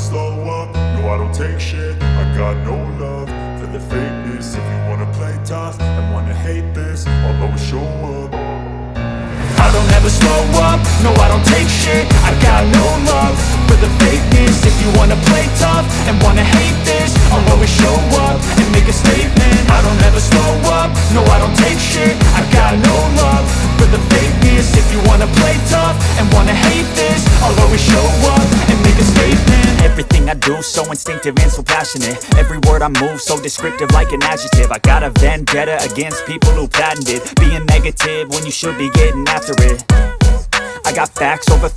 slow up, no I don't take shit. I got no love for the fakeness. If you wanna play tough and wanna hate this, I'll always show up. I don't ever slow up, no I don't take shit. I got no love for the fakeness. If you wanna play tough and wanna hate this, I'll always show up and make a statement. I don't ever slow up, no I don't take shit. I got no love for the fakeness. If you wanna play tough and wanna hate this, I'll always show up and make a statement. Everything I do so instinctive and so passionate. Every word I move so descriptive like an adjective. I got a vendetta against people who patented being negative when you should be getting after it. I got facts over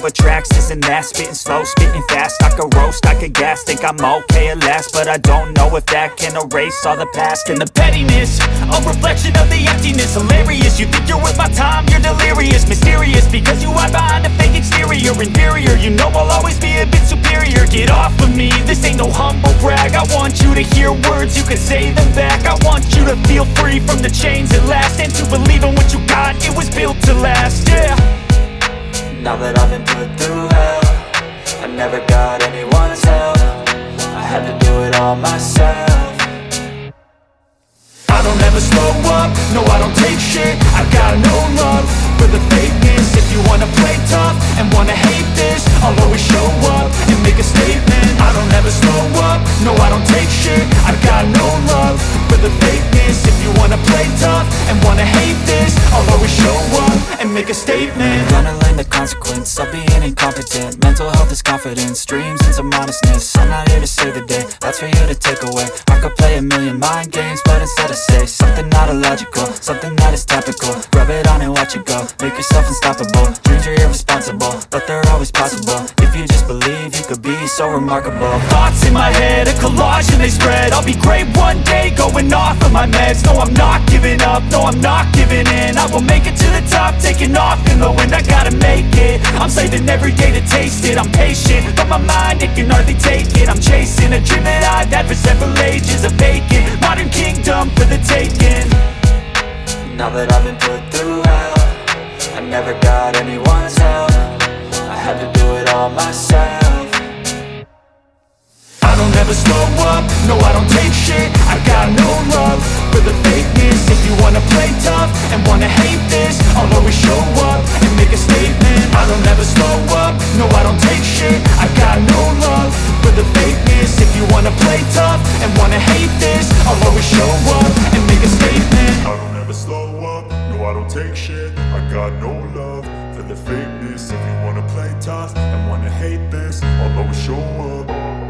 tracks, this and that. Spitting slow, spitting fast, I could roast, I could gas. Think I'm okay at last, but I don't know if that can erase all the past. And the pettiness, a reflection of the emptiness. Hilarious, you think you're worth my time, you're delirious. Mysterious, because you hide behind a fake exterior. Inferior, you know I'll always be a bit superior. Get off of me, this ain't no humble brag. I want you to hear words, you can say them back. I want you to feel free from the chains at last, and to believe in what you got, it was built to last, yeah. Now that I've been put through hell, I never got anyone's help. I had to do it all myself. I don't ever slow up, no I don't take shit. I got no love for the fakeness. If you wanna play tough and wanna hate this, I'll always show up and make a statement. I don't ever slow up, no I don't take shit. I got no love for the fakeness. If you wanna play tough and wanna hate this, I'll always show up and make a statement. Gonna learn the consequence of being incompetent. Mental health is confidence, dreams and some honestness. I'm not here to save the day, that's for you to take away. I could play a million mind games, but instead I say something not illogical, something that is topical. Rub it on and watch it go, make yourself unstoppable. Dreams are irresponsible, but they're always possible. If you just believe, you could be so remarkable. Thoughts in my head, a collage and they spread. I'll be great one day, going off of my meds. No, I'm not giving up, no, I'm not giving in. I will make it to the top, taking off in the wind. I gotta make it, I'm saving every day to taste it. I'm patient, but my mind, it can hardly take it. I'm chasing a dream that I've had for several ages. A vacant, modern kingdom for the taking. Now that I've been put through hell, I never got anyone's help. I had to do it all myself. I don't ever slow up, no I don't take shit. I got no love for the fakeness. If you wanna play tough and wanna hate this, I'll always show up and make a statement. I don't ever slow up, no I don't take shit. I got no love for the fakeness. If you wanna play tough and wanna hate this, I'll always show up and make a statement. I don't ever slow up, no I don't take shit. I got no love for the fakeness. If you wanna play tough and wanna hate this, I'll always show up.